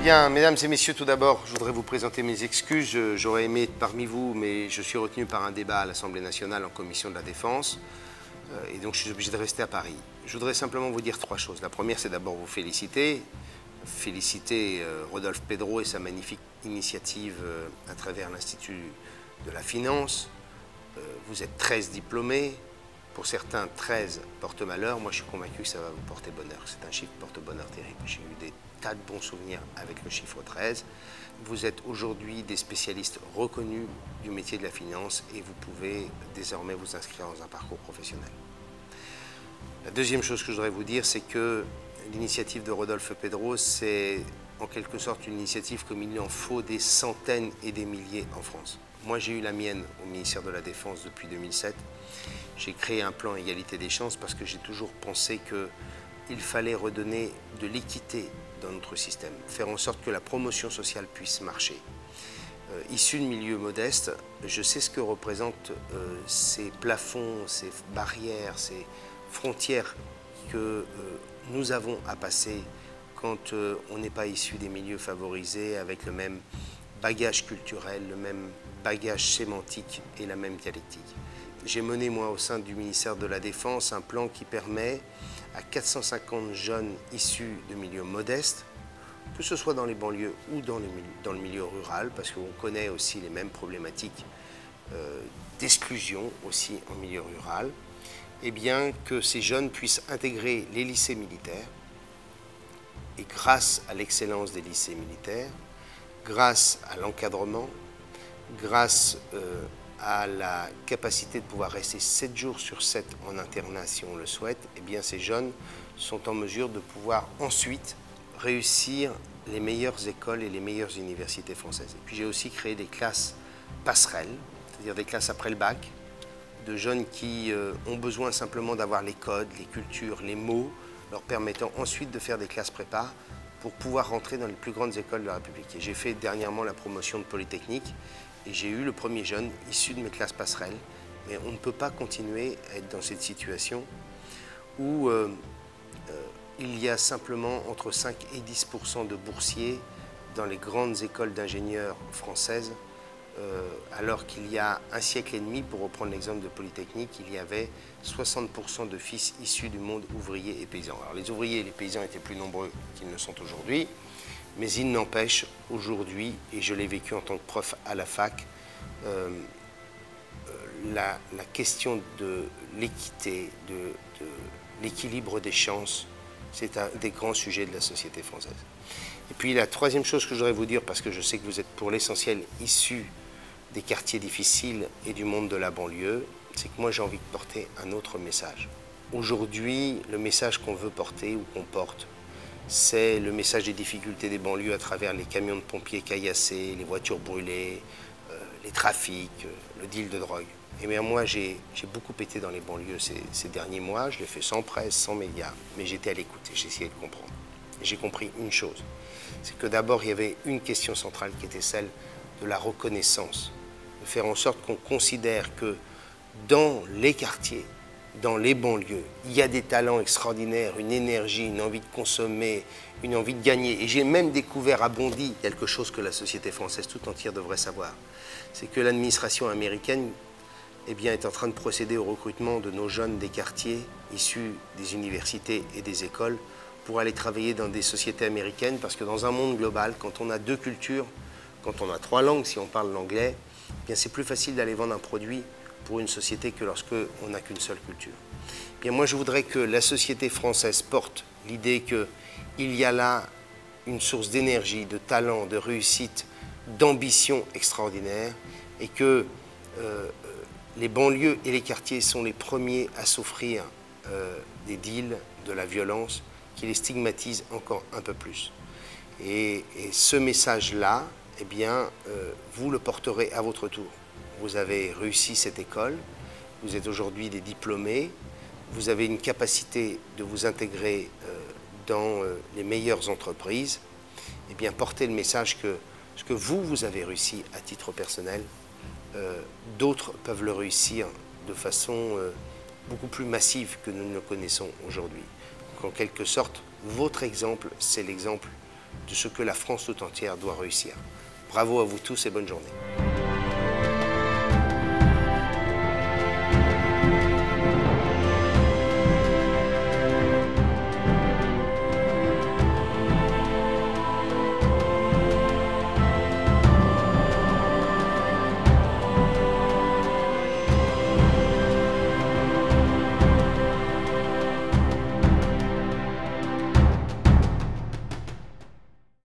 Bien, mesdames et messieurs, tout d'abord, je voudrais vous présenter mes excuses. J'aurais aimé être parmi vous, mais je suis retenu par un débat à l'Assemblée nationale en commission de la Défense. Et donc, je suis obligé de rester à Paris. Je voudrais simplement vous dire trois choses. La première, c'est d'abord vous féliciter. Féliciter Rodolphe Pedro et sa magnifique initiative à travers l'Institut de la Finance. Vous êtes 13 diplômés. Pour certains, 13 porte malheur. Moi, je suis convaincu que ça va vous porter bonheur. C'est un chiffre porte-bonheur terrible. J'ai eu des tas de bons souvenirs avec le chiffre 13. Vous êtes aujourd'hui des spécialistes reconnus du métier de la finance et vous pouvez désormais vous inscrire dans un parcours professionnel. La deuxième chose que je voudrais vous dire, c'est que l'initiative de Rodolphe Pedro, c'est en quelque sorte une initiative comme il en faut des centaines et des milliers en France. Moi, j'ai eu la mienne au ministère de la Défense depuis 2007. J'ai créé un plan égalité des chances parce que j'ai toujours pensé qu'il fallait redonner de l'équité dans notre système, faire en sorte que la promotion sociale puisse marcher. Issu de milieux modestes, je sais ce que représentent ces plafonds, ces barrières, ces frontières que nous avons à passer quand on n'est pas issu des milieux favorisés avec le même bagage culturel, le même bagage sémantique et la même dialectique. J'ai mené, moi, au sein du ministère de la Défense, un plan qui permet à 450 jeunes issus de milieux modestes, que ce soit dans les banlieues ou dans le milieu rural, parce qu'on connaît aussi les mêmes problématiques d'exclusion aussi en milieu rural, eh bien que ces jeunes puissent intégrer les lycées militaires. Et grâce à l'excellence des lycées militaires, grâce à l'encadrement, grâce à la capacité de pouvoir rester 7 jours sur 7 en internat si on le souhaite, eh bien ces jeunes sont en mesure de pouvoir ensuite réussir les meilleures écoles et les meilleures universités françaises. Et puis j'ai aussi créé des classes passerelles, c'est-à-dire des classes après le bac, de jeunes qui ont besoin simplement d'avoir les codes, les cultures, les mots, leur permettant ensuite de faire des classes prépa pour pouvoir rentrer dans les plus grandes écoles de la République. Et j'ai fait dernièrement la promotion de Polytechnique et j'ai eu le premier jeune issu de mes classes passerelles. Mais on ne peut pas continuer à être dans cette situation où il y a simplement entre 5 et 10% de boursiers dans les grandes écoles d'ingénieurs françaises, alors qu'il y a un siècle et demi, pour reprendre l'exemple de Polytechnique, il y avait 60% de fils issus du monde ouvrier et paysan. Alors les ouvriers et les paysans étaient plus nombreux qu'ils ne sont aujourd'hui, mais il n'empêche aujourd'hui, et je l'ai vécu en tant que prof à la fac, la question de l'équité, de l'équilibre des chances, c'est un des grands sujets de la société française. Et puis la troisième chose que je voudrais vous dire, parce que je sais que vous êtes pour l'essentiel issus des quartiers difficiles et du monde de la banlieue, c'est que moi j'ai envie de porter un autre message. Aujourd'hui, le message qu'on veut porter ou qu'on porte, c'est le message des difficultés des banlieues à travers les camions de pompiers caillassés, les voitures brûlées, les trafics, le deal de drogue. Et bien moi j'ai beaucoup été dans les banlieues ces derniers mois, je l'ai fait sans presse, sans médias, mais j'étais à l'écoute et j'ai essayé de comprendre. Et j'ai compris une chose, c'est que d'abord il y avait une question centrale qui était celle de la reconnaissance, de faire en sorte qu'on considère que dans les quartiers, dans les banlieues, il y a des talents extraordinaires, une énergie, une envie de consommer, une envie de gagner. Et j'ai même découvert à Bondy quelque chose que la société française tout entière devrait savoir. C'est que l'administration américaine est en train de procéder au recrutement de nos jeunes des quartiers issus des universités et des écoles pour aller travailler dans des sociétés américaines, parce que dans un monde global, quand on a 2 cultures, quand on a 3 langues, si on parle l'anglais, bien c'est plus facile d'aller vendre un produit pour une société que lorsqu'on n'a qu'une seule culture. Bien moi je voudrais que la société française porte l'idée qu'il y a là une source d'énergie, de talent, de réussite, d'ambition extraordinaire, et que les banlieues et les quartiers sont les premiers à souffrir des deals, de la violence, qui les stigmatisent encore un peu plus. Et ce message-là, eh bien, vous le porterez à votre tour. Vous avez réussi cette école, vous êtes aujourd'hui des diplômés, vous avez une capacité de vous intégrer dans les meilleures entreprises. Eh bien, portez le message que ce que vous avez réussi à titre personnel, d'autres peuvent le réussir de façon beaucoup plus massive que nous ne le connaissons aujourd'hui. En quelque sorte, votre exemple, c'est l'exemple de ce que la France tout entière doit réussir. Bravo à vous tous et bonne journée.